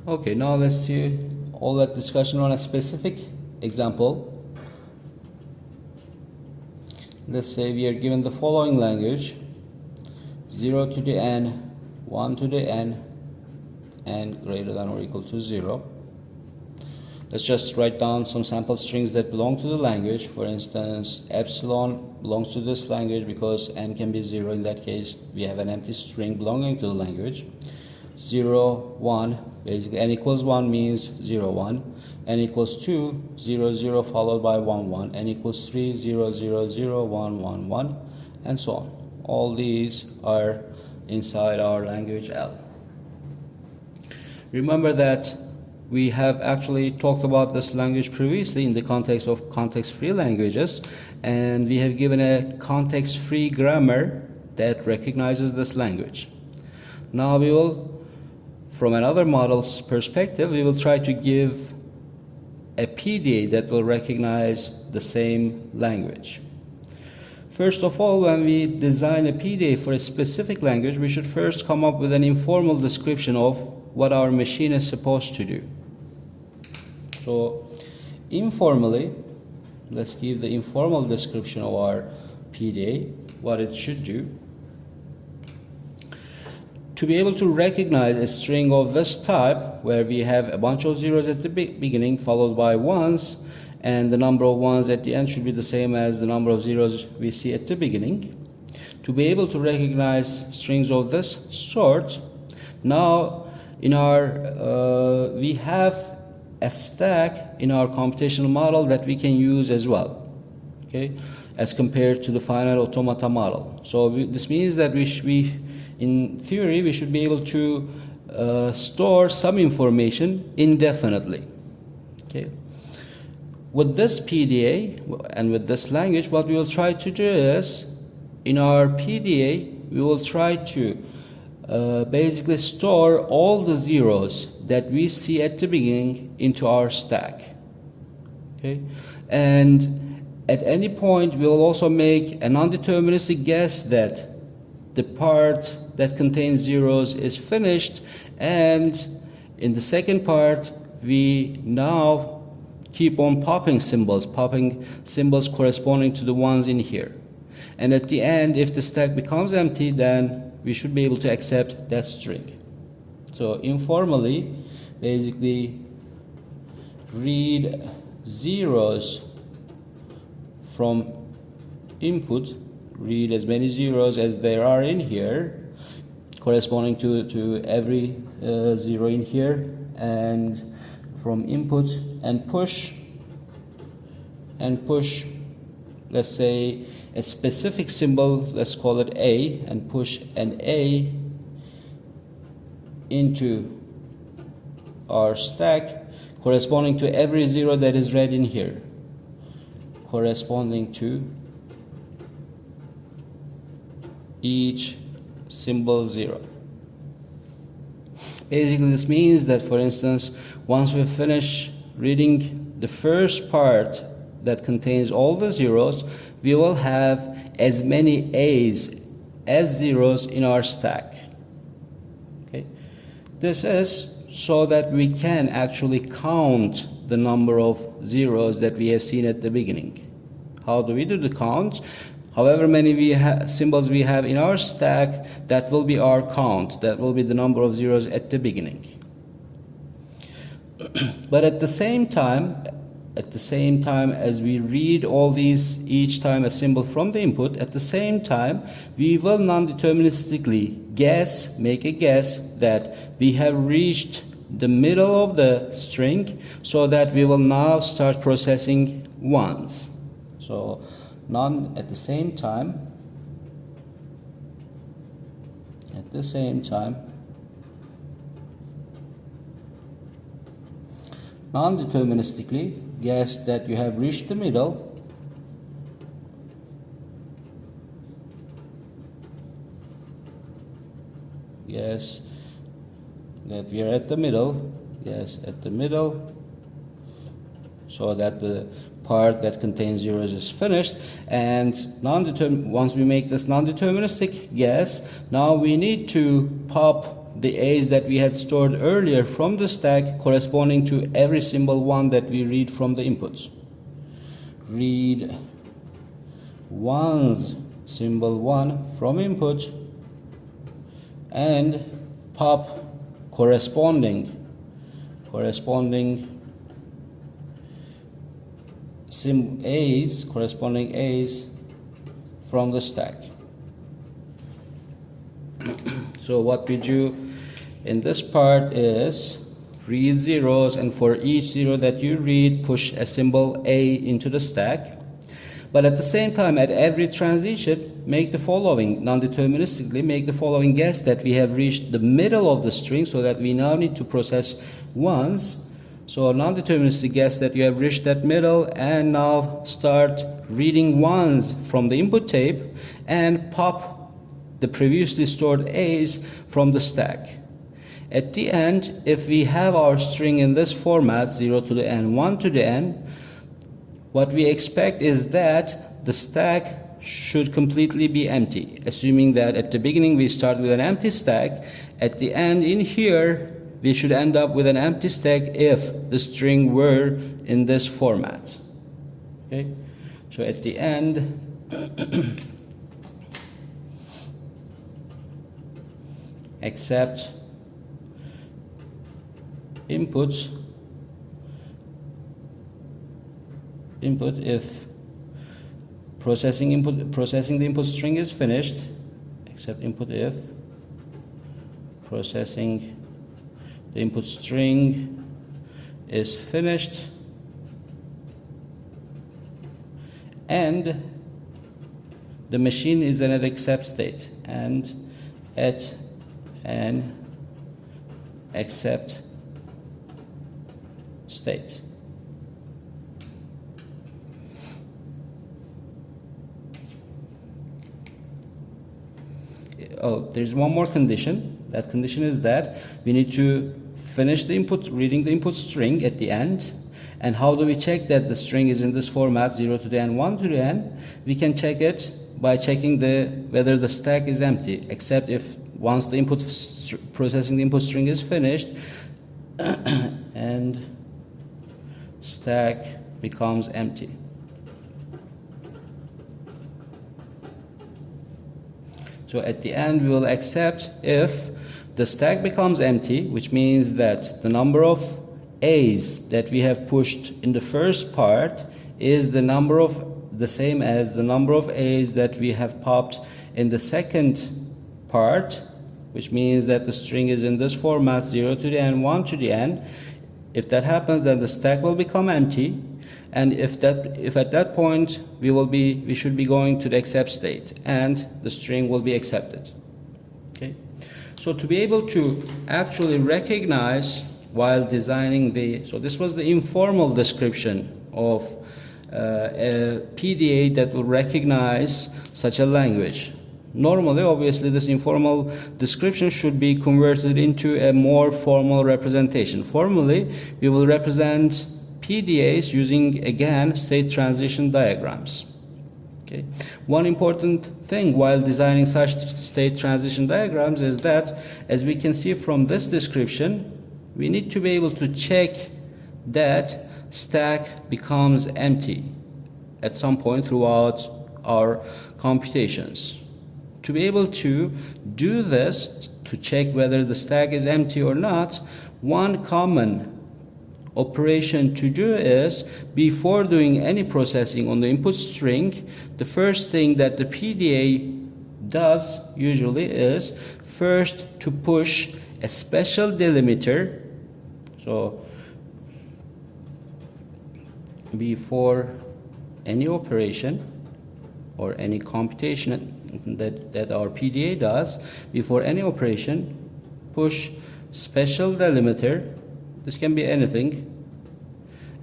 Okay, now let's see all that discussion on a specific example. Let's say we are given the following language: 0 to the n, 1 to the n, and greater than or equal to 0. Let's just write down some sample strings that belong to the language. For instance, epsilon belongs to this language because n can be 0. In that case, we have an empty string belonging to the language. 0, 1, basically n equals 1 means 0, 1. N equals 2, 0, 0 followed by 1, 1. N equals 3, 0, 0, 0, 1, 1, 1, and so on. All these are inside our language L. Remember that we have actually talked about this language previously in the context of context-free languages, and we have given a context-free grammar that recognizes this language. Now we will, from another model's perspective, we will try to give a PDA that will recognize the same language. First of all, when we design a PDA for a specific language, we should first come up with an informal description of what our machine is supposed to do. So informally, let's give the informal description of our PDA, what it should do. To be able to recognize a string of this type, where we have a bunch of zeros at the beginning followed by ones, and the number of ones at the end should be the same as the number of zeros we see at the beginning. To be able to recognize strings of this sort, now in our we have a stack in our computational model that we can use as well, okay, as compared to the finite automata model. So this means that in theory, we should be able to store some information indefinitely. Okay. With this PDA and with this language, what we will try to do is, in our PDA, we will try to basically store all the zeros that we see at the beginning into our stack. Okay, and at any point, we will also make a non-deterministic guess that the part that contains zeros is finished, and in the second part we now keep on popping symbols corresponding to the ones in here, and at the end, if the stack becomes empty, then we should be able to accept that string. So informally, basically read zeros from input, read as many zeros as there are in here, corresponding to every zero in here, and from input, and push, let's say a specific symbol, let's call it A, and push an A into our stack corresponding to every zero that is read in here, corresponding to each symbol 0. Basically, this means that, for instance, once we finish reading the first part that contains all the zeros, we will have as many A's as zeros in our stack. Okay, this is so that we can actually count the number of zeros that we have seen at the beginning. How do we do the count? However many symbols we have in our stack, that will be our count. That will be the number of zeros at the beginning. But at the same time as we read all these, each time a symbol from the input, at the same time we will non-deterministically make a guess that we have reached the middle of the string, so that we will now start processing ones. So at the same time, non-deterministically guess that you have reached the middle, guess that we are at the middle, so that the part that contains zeros is finished. And once we make this non-deterministic guess, now we need to pop the A's that we had stored earlier from the stack corresponding to every symbol 1 that we read from the inputs. Read 1's symbol 1 from input and pop corresponding A's from the stack. So what we do in this part is read zeros, and for each zero that you read, push a symbol A into the stack. But at the same time, at every transition, make the following, non-deterministically, make the following guess that we have reached the middle of the string, so that we now need to process ones. So non-deterministic guess that you have reached that middle, and now start reading ones from the input tape and pop the previously stored A's from the stack. At the end, if we have our string in this format, 0 to the n, 1 to the n, what we expect is that the stack should completely be empty, assuming that at the beginning we start with an empty stack. At the end in here, we should end up with an empty stack if the string were in this format. Okay, so at the end, accept input if processing the input string is finished. Accept input if processing the input string is finished, and the machine is in an accept state, and at an accept state. Oh, there's one more condition. That condition is that we need to finish the input, reading the input string at the end. And how do we check that the string is in this format, 0 to the n, 1 to the n? We can check it by checking whether the stack is empty, except if once the processing the input string is finished and stack becomes empty. So at the end, we will accept if the stack becomes empty, which means that the number of A's that we have pushed in the first part is the same as the number of A's that we have popped in the second part, which means that the string is in this format, 0 to the n, 1 to the n. If that happens, then the stack will become empty, and if at that point we should be going to the accept state, and the string will be accepted. Okay, so to be able to actually recognize while designing so this was the informal description of a PDA that will recognize such a language. Normally, obviously, this informal description should be converted into a more formal representation. Formally, we will represent PDAs using, again, state transition diagrams. Okay. One important thing while designing such state transition diagrams is that, as we can see from this description, we need to be able to check that stack becomes empty at some point throughout our computations. To be able to do this, to check whether the stack is empty or not, one common operation to do is, before doing any processing on the input string, the first thing that the PDA does usually is first to push a special delimiter. So before any operation or any computation that our PDA does, before any operation, push special delimiter. This can be anything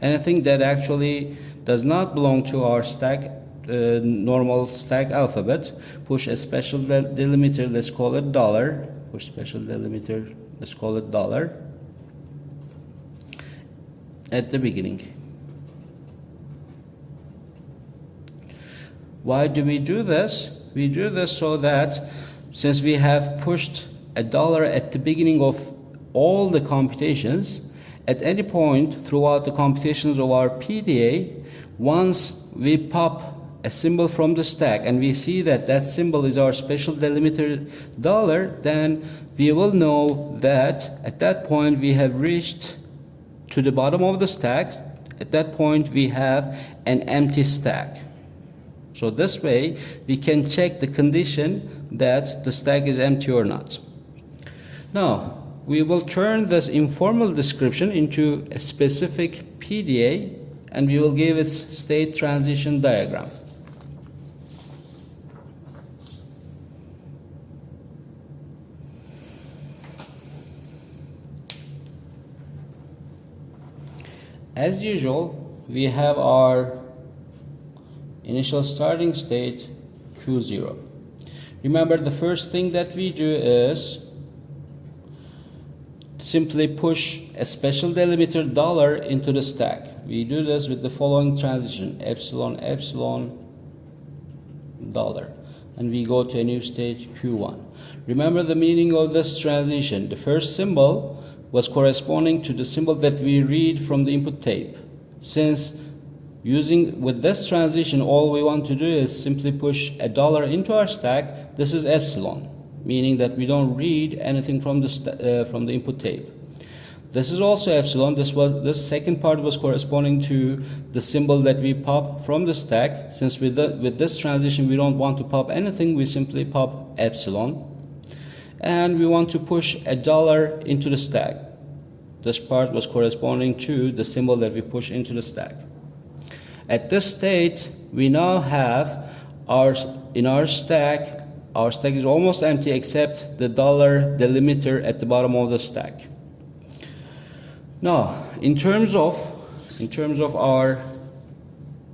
that actually does not belong to our stack, normal stack alphabet. Push a special delimiter, let's call it $. Push special delimiter, let's call it $, at the beginning. Why do we do this? We do this so that, since we have pushed a dollar at the beginning of all the computations. At any point throughout the computations of our PDA, once we pop a symbol from the stack and we see that that symbol is our special delimiter dollar, then we will know that at that point we have reached to the bottom of the stack. At that point we have an empty stack. So this way we can check the condition that the stack is empty or not. Now we will turn this informal description into a specific PDA and we will give its state transition diagram. As usual, we have our initial starting state Q0. Remember, the first thing that we do is simply push a special delimiter dollar into the stack. We do this with the following transition: epsilon, epsilon, dollar, and we go to a new state Q1. Remember the meaning of this transition. The first symbol was corresponding to the symbol that we read from the input tape. Since with this transition, all we want to do is simply push a dollar into our stack, this is epsilon, meaning that we don't read anything from the input tape. This is also epsilon. This second part was corresponding to the symbol that we pop from the stack. Since with this transition we don't want to pop anything, we simply pop epsilon. And we want to push a dollar into the stack. This part was corresponding to the symbol that we push into the stack. At this state, we now have our stack is almost empty except the dollar delimiter at the bottom of the stack. Now, in terms of our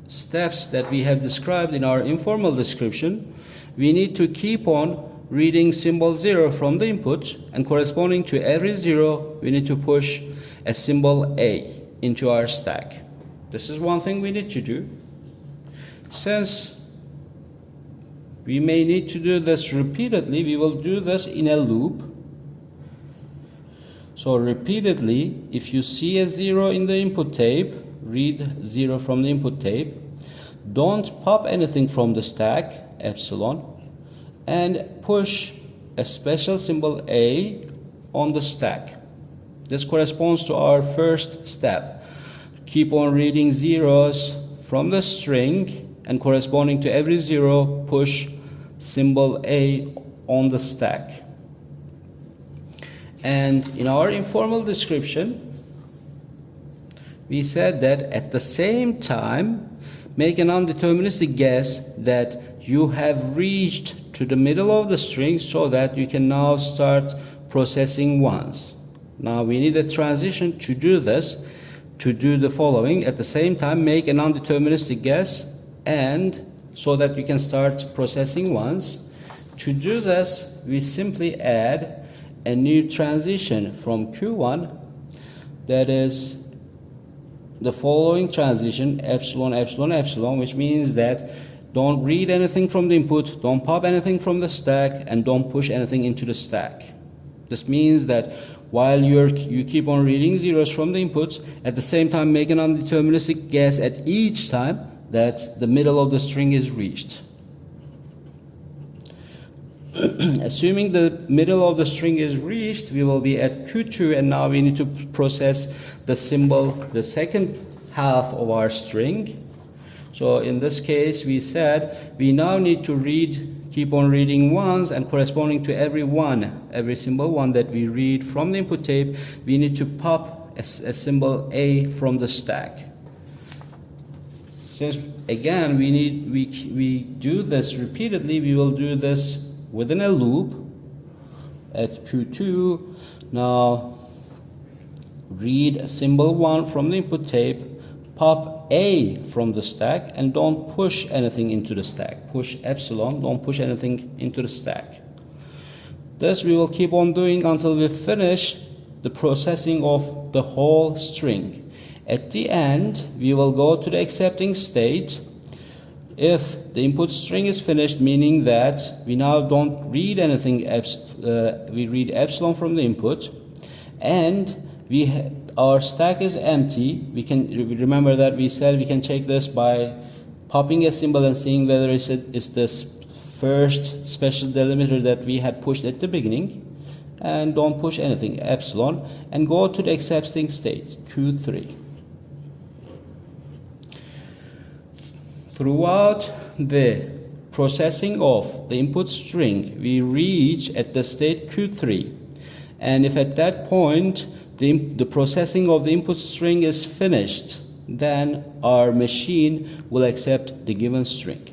steps that we have described in our informal description, we need to keep on reading symbol 0 from the input, and corresponding to every 0 we need to push a symbol A into our stack. This is one thing we need to do. Since we may need to do this repeatedly, we will do this in a loop. So repeatedly, if you see a 0 in the input tape, read 0 from the input tape. Don't pop anything from the stack, epsilon, and push a special symbol A on the stack. This corresponds to our first step. Keep on reading zeros from the string, and corresponding to every 0, push symbol A on the stack. And in our informal description, we said that at the same time, make an undeterministic guess that you have reached to the middle of the string so that you can now start processing ones. Now we need a transition to do this, to do the following. At the same time, make an undeterministic guess, and so that you can start processing ones. To do this, we simply add a new transition from Q1, that is the following transition, epsilon, epsilon, epsilon, which means that don't read anything from the input, don't pop anything from the stack, and don't push anything into the stack. This means that while you keep on reading zeros from the input, at the same time make an undeterministic guess at each time that the middle of the string is reached. Assuming the middle of the string is reached, we will be at Q2, and now we need to process the symbol, the second half of our string. So in this case, we said we now need to keep on reading ones, and corresponding to every symbol 1 that we read from the input tape, we need to pop a symbol A from the stack. Since again we do this repeatedly, we will do this within a loop at Q2. Now read symbol 1 from the input tape, pop A from the stack, and don't push anything into the stack. Push epsilon, don't push anything into the stack. This we will keep on doing until we finish the processing of the whole string. At the end, we will go to the accepting state. If the input string is finished, meaning that we now don't read anything, we read epsilon from the input, and our stack is empty. We can remember that we said we can check this by popping a symbol and seeing whether it's this first special delimiter that we had pushed at the beginning, and don't push anything, epsilon, and go to the accepting state, Q3. Throughout the processing of the input string, we reach at the state Q3, and if at that point the processing of the input string is finished, then our machine will accept the given string.